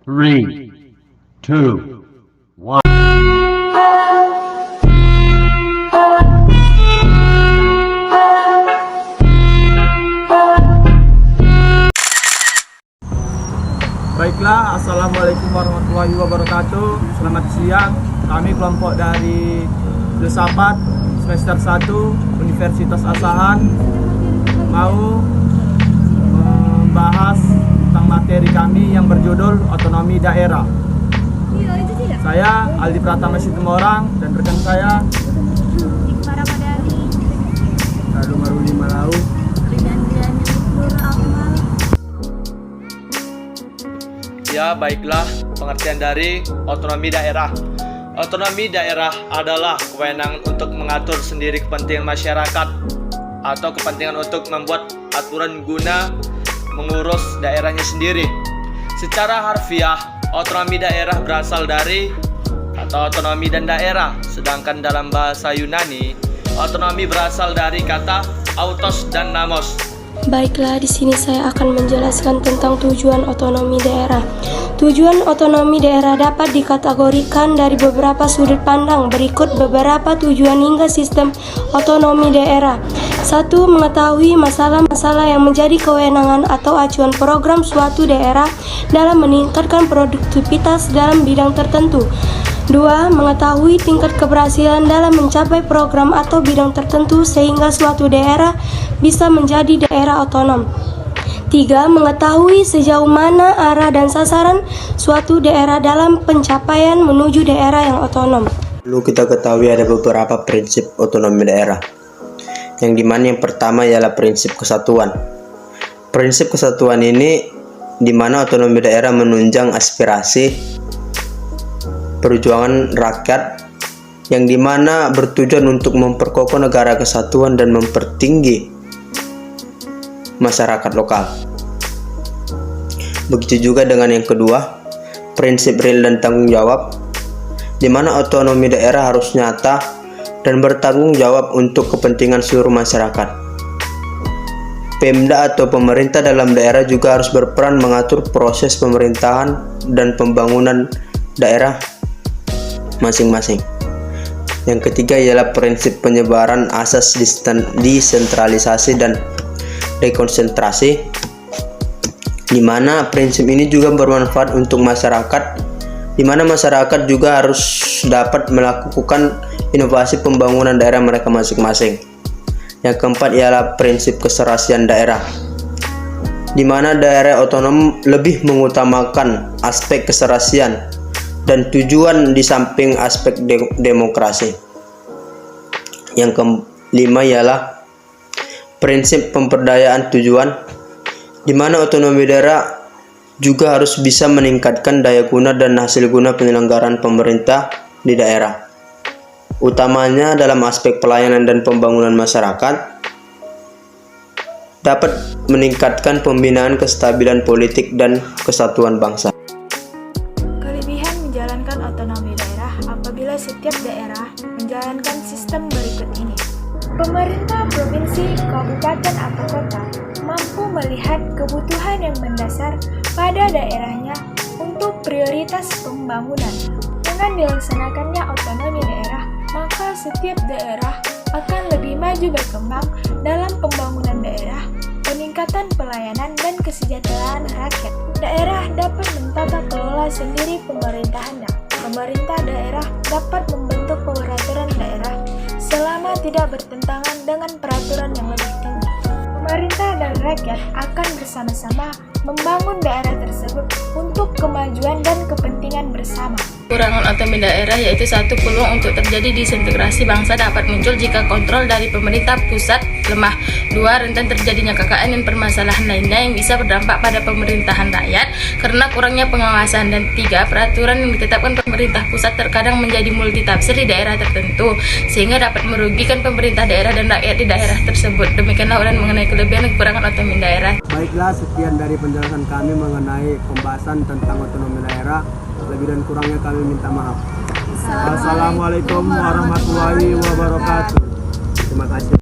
Three, two, one. Baiklah, Assalamualaikum warahmatullahi wabarakatuh. Selamat siang. Kami kelompok dari Filsafat semester 1 Universitas Asahan mau membahas tentang materi kami yang berjudul Otonomi Daerah. Saya Aldi Pratama Situmorang dan rekan saya Lalu Maruli Malau. Ya, baiklah, pengertian dari otonomi daerah. Otonomi daerah adalah kewenangan untuk mengatur sendiri kepentingan masyarakat atau kepentingan untuk membuat aturan guna mengurus daerahnya sendiri. Secara harfiah, otonomi daerah berasal dari kata otonomi dan daerah, sedangkan dalam bahasa Yunani, otonomi berasal dari kata autos dan namos. Baiklah, di sini saya akan menjelaskan tentang tujuan otonomi daerah. Tujuan otonomi daerah dapat dikategorikan dari beberapa sudut pandang. Berikut beberapa tujuan hingga sistem otonomi daerah. 1. Mengetahui masalah-masalah yang menjadi kewenangan atau acuan program suatu daerah dalam meningkatkan produktivitas dalam bidang tertentu. 2. Mengetahui tingkat keberhasilan dalam mencapai program atau bidang tertentu sehingga suatu daerah bisa menjadi daerah otonom. 3. Mengetahui sejauh mana arah dan sasaran suatu daerah dalam pencapaian menuju daerah yang otonom. Perlu kita ketahui ada beberapa prinsip otonomi daerah. Yang dimana yang pertama ialah prinsip kesatuan. Prinsip kesatuan ini dimana otonomi daerah menunjang aspirasi perjuangan rakyat yang dimana bertujuan untuk memperkokoh negara kesatuan dan mempertinggi masyarakat lokal. Begitu juga dengan yang kedua, prinsip real dan tanggung jawab, di mana otonomi daerah harus nyata dan bertanggung jawab untuk kepentingan seluruh masyarakat. Pemda atau pemerintah dalam daerah juga harus berperan mengatur proses pemerintahan dan pembangunan daerah masing-masing. Yang ketiga ialah prinsip penyebaran asas desentralisasi dan dekonsentrasi, di mana prinsip ini juga bermanfaat untuk masyarakat, di mana masyarakat juga harus dapat melakukan inovasi pembangunan daerah mereka masing-masing. Yang keempat ialah prinsip keserasian daerah, di mana daerah otonom lebih mengutamakan aspek keserasian dan tujuan di samping aspek demokrasi. Yang kelima ialah prinsip pemberdayaan tujuan, di mana otonomi daerah juga harus bisa meningkatkan daya guna dan hasil guna penyelenggaraan pemerintah di daerah, utamanya dalam aspek pelayanan dan pembangunan masyarakat, dapat meningkatkan pembinaan kestabilan politik dan kesatuan bangsa. Kelebihan menjalankan otonomi daerah apabila setiap daerah menjalankan sistem berikut ini. Pemerintah provinsi, kabupaten atau kota mampu melihat kebutuhan yang mendasar pada daerahnya untuk prioritas pembangunan. Dengan dilaksanakannya otonomi daerah, maka setiap daerah akan lebih maju berkembang dalam pembangunan daerah, peningkatan pelayanan dan kesejahteraan rakyat. Daerah dapat mentata kelola sendiri pemerintahannya. Pemerintah daerah dapat membentuk peraturan daerah selama tidak bertentangan dengan peraturan yang lebih tinggi. Pemerintah dan rakyat akan bersama-sama membangun daerah tersebut untuk kemajuan dan kepentingan bersama. Kekurangan otonomi daerah yaitu satu, peluang untuk terjadi disintegrasi bangsa dapat muncul jika kontrol dari pemerintah pusat lemah. 2. Rentan terjadinya KKN dan permasalahan lainnya yang bisa berdampak pada pemerintahan rakyat karena kurangnya pengawasan. Dan 3. Peraturan yang ditetapkan pemerintah pusat terkadang menjadi multitafsir di daerah tertentu sehingga dapat merugikan pemerintah daerah dan rakyat di daerah tersebut. Demikianlah uraian mengenai kelebihan dan kekurangan otonomi daerah. Baiklah, sekian dari penjelasan kami mengenai pembahasan tentang otonomi daerah. Lebih dan kurangnya kami minta maaf. Assalamualaikum warahmatullahi wabarakatuh. Terima kasih.